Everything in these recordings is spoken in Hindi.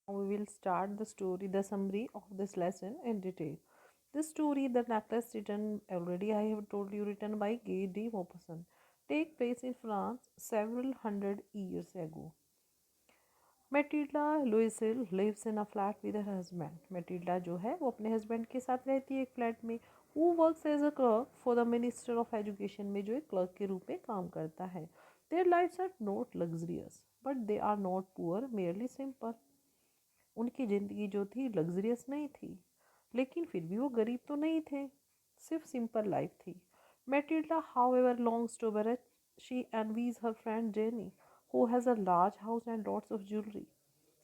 We will start the story, the summary of this lesson in detail. This story, The Necklace, written already, I have told you, written by Guy de Maupassant, take place in France several hundred years ago. Matilda Louisil lives in a flat with her husband. Matilda जो है वो अपने हस्बैंड के साथ रहती है एक फ्लैट में. Who works as a clerk for the Minister of Education में जो एक क्लर्क के रूप में काम करता है. Their lives are not luxurious, but they are not poor, merely simple. उनकी ज़िंदगी जो थी लग्जरियस नहीं थी, लेकिन फिर भी वो गरीब तो नहीं थे, सिर्फ सिंपल लाइफ थी. Matilda however longs to be rich. She envies her friend Jenny who has a large house and lots of jewellery.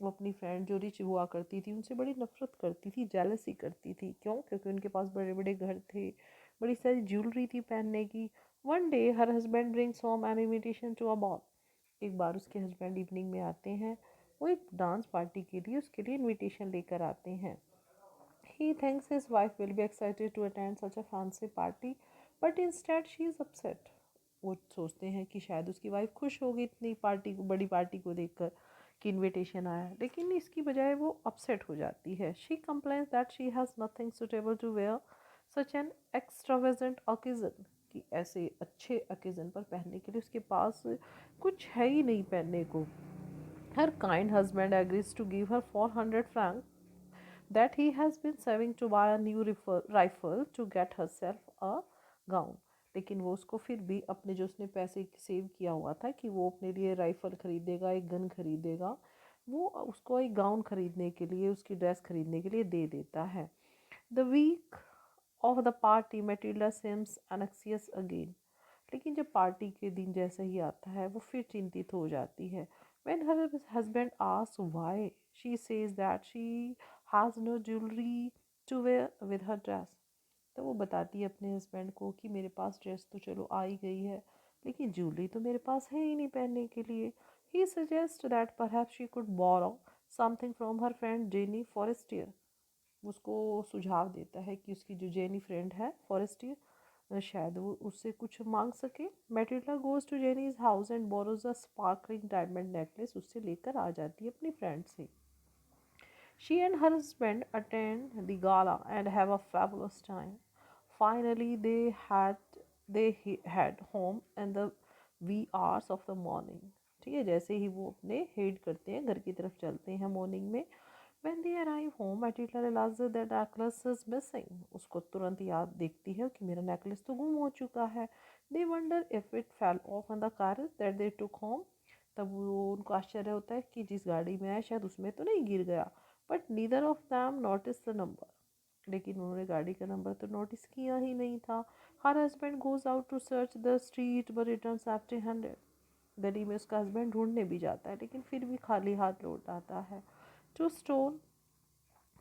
वो अपनी फ्रेंड जो रिच हुआ करती थी उनसे बड़ी नफरत करती थी, जेलसी करती थी. क्यों? क्योंकि उनके पास बड़े बड़े घर थे, बड़ी सारी ज्वेलरी थी पहनने की. One day her husband brings home an invitation to a ball. एक बार उसके हस्बैंड इवनिंग में आते हैं, वो एक डांस पार्टी के लिए उसके लिए इनविटेशन लेकर आते हैं. He thinks his wife will be excited to attend such a fancy party, but instead she is upset. वो सोचते हैं कि शायद उसकी वाइफ खुश होगी इतनी पार्टी को, बड़ी पार्टी को देखकर कि इनविटेशन आया, लेकिन इसकी बजाय वो अपसेट हो जाती है. She complains that she has nothing suitable to wear such an extravagant occasion. कि ऐसे अच्छे ओकेजन पर पहनने के लिए उसके पास कुछ है ही नहीं पहनने को. Her kind husband agrees to give her 400 francs that he has been saving to buy a new rifle to get herself a gown. लेकिन वो उसको फिर भी अपने जो उसने पैसे सेव किया हुआ था कि वो अपने लिए राइफल खरीदेगा, एक गन खरीदेगा, वो उसको एक गाउन खरीदने के लिए, उसकी ड्रेस खरीदने के लिए दे देता है. The week of the party Matilda seems anxious again. लेकिन जब पार्टी के दिन जैसे ही आता है वो फिर चिंतित हो जाती है. When her husband asks why, she says that she has no jewelry to wear with her dress. तो वो बताती है अपने हस्बैंड को कि मेरे पास ड्रेस तो चलो आ ही गई है, लेकिन ज्वेलरी तो मेरे पास है ही नहीं पहनने के लिए. He suggests that perhaps she could borrow something from her friend Jenny Forestier. उसको सुझाव देता है कि उसकी जो जेनी फ्रेंड है फॉरेस्टियर, शायद वो उससे कुछ मांग सके. Matilda goes to Jeanne's house and borrows a sparkling diamond necklace. उससे लेकर आ जाती है अपनी फ्रेंड से. She and her husband attend the gala and have a fabulous time. Finally they head home and the wee hours of the morning. ठीक है, जैसे ही वो अपने हेड करते हैं, घर की तरफ चलते हैं मॉर्निंग में. When they arrive home, Matilda realizes that necklace is missing. उसको तुरंत याद देखती है कि मेरा नेकलेस तो गुम हो चुका है. They wonder if it fell off in the carriage that they took home. तब वो उनको आश्चर्य होता है कि जिस गाड़ी में आया शायद उसमें तो नहीं गिर गया. But neither of them noticed the number. लेकिन उन्होंने गाड़ी का नंबर तो नोटिस किया ही नहीं था. Her husband goes out to search the street but returns empty-handed. गली में उसका हस्बैंड ढूंढने भी जाता है लेकिन फिर भी खाली हाथ लौट आता है. To stone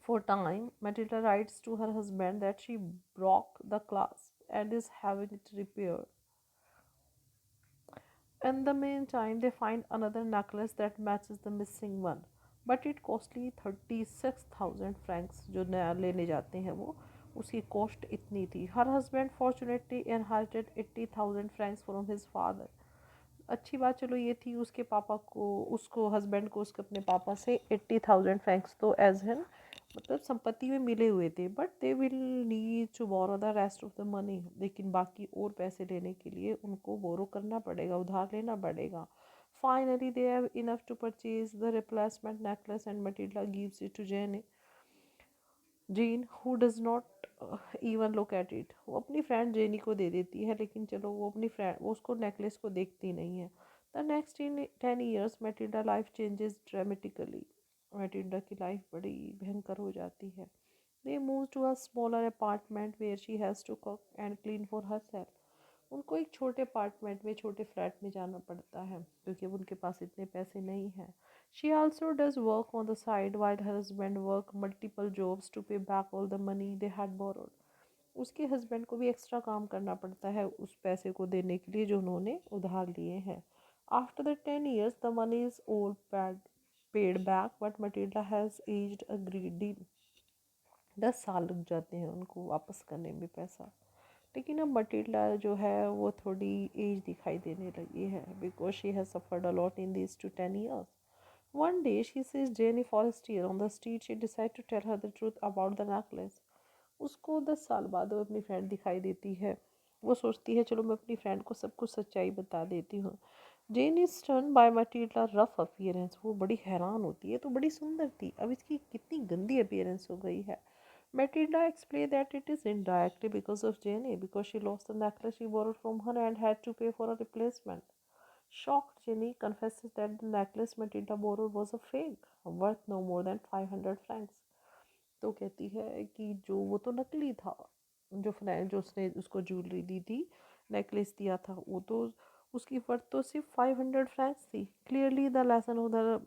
for time, Matilda writes to her husband that she broke the clasp and is having it repaired. In the meantime, they find another necklace that matches the missing one, but it costly 36,000 francs. जो नया लेने जाते हैं वो, उसकी कॉस्ट इतनी थी. Her husband fortunately inherited 80,000 francs from his father. अच्छी बात चलो ये थी, उसके पापा को, उसको हस्बैंड को उसके अपने पापा से 80,000 फ्रैंक्स तो एज एन मतलब संपत्ति में मिले हुए थे. But they will need to borrow the rest of the money. लेकिन बाकी और पैसे लेने के लिए उनको बोरो करना पड़ेगा, उधार लेना पड़ेगा. Finally they have enough to purchase the replacement necklace and Matilda gives it to Jeanne who does not even look at it. वो अपनी फ्रेंड जेनी को दे देती है, लेकिन चलो वो अपनी फ्रेंड, वो उसको नेकलेस को देखती नहीं है. The next in 10 years Matilda life changes dramatically. Matilda की लाइफ बड़ी भयंकर हो जाती है. They move to a smaller apartment where she has to cook and clean for herself. उनको एक छोटे अपार्टमेंट में, छोटे फ्लैट में जाना पड़ता है क्योंकि अब उनके पास इतने पैसे नहीं हैं. She also does work on the side while her husband work multiple jobs to pay back all the money they had borrowed. उसके हस्बैंड को भी एक्स्ट्रा काम करना पड़ता है उस पैसे को देने के लिए जो उन्होंने उधार लिए हैं. After the 10 years, the money is all paid back, but Matilda has aged a great deal. 10 साल लग जाते हैं उनको वापस करने में पैसा. लेकिन अब मटिल्डा जो है वो थोड़ी एज दिखाई देने लगी है, because she has suffered a lot in this two 10 years. One day she sees Jenny Forestier on the street. She decides to tell her the truth about the necklace. उसको 10 साल बाद वो अपनी फ्रेंड दिखाई देती है। वो सोचती है चलो मैं अपनी फ्रेंड को सब कुछ सच्चाई बता देती हूँ। Jeanne is stun by Matilda rough appearance. वो बड़ी हैरान होती है, तो बड़ी सुंदर थी, अब इसकी कितनी गंदी अपीयरेंस हो गई है। Matilda explained that it is indirectly because of Jenny, because she lost the necklace she borrowed from her and had to pay for a replacement. Shocked, Jenny confesses that the necklace Matilda borrowed was a fake, worth no more than 500 francs. तो कहती है कि जो वो तो नकली था, जो फ्रेंड जो उसने उसको ज्वेलरी दी थी, नेकलेस दिया था, वो तो उसकी वर्थ तो सिर्फ 500 फ्रैंक्स थी। Clearly the lesson of the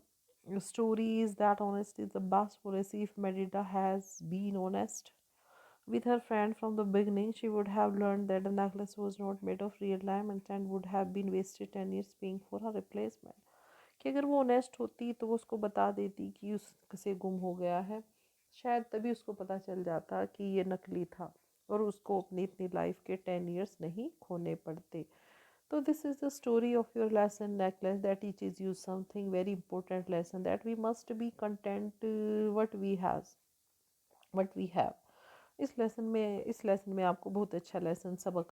story is that honesty is the best policy. If Merida has been honest with her friend from the beginning, she would have learned that the necklace was not made of real diamonds and would have been wasted 10 years paying for her replacement. कि अगर वो ऑनेस्ट होती तो वो उसको बता देती कि उससे गुम हो गया है, शायद तभी उसको पता चल जाता कि ये नकली था और उसको अपनी इतनी लाइफ के 10 years नहीं खोने पड़ते। So this is the story of your lesson necklace that teaches you something very important lesson, that we must be content what we have। इस लेसन में आपको बहुत अच्छा लेसन सबक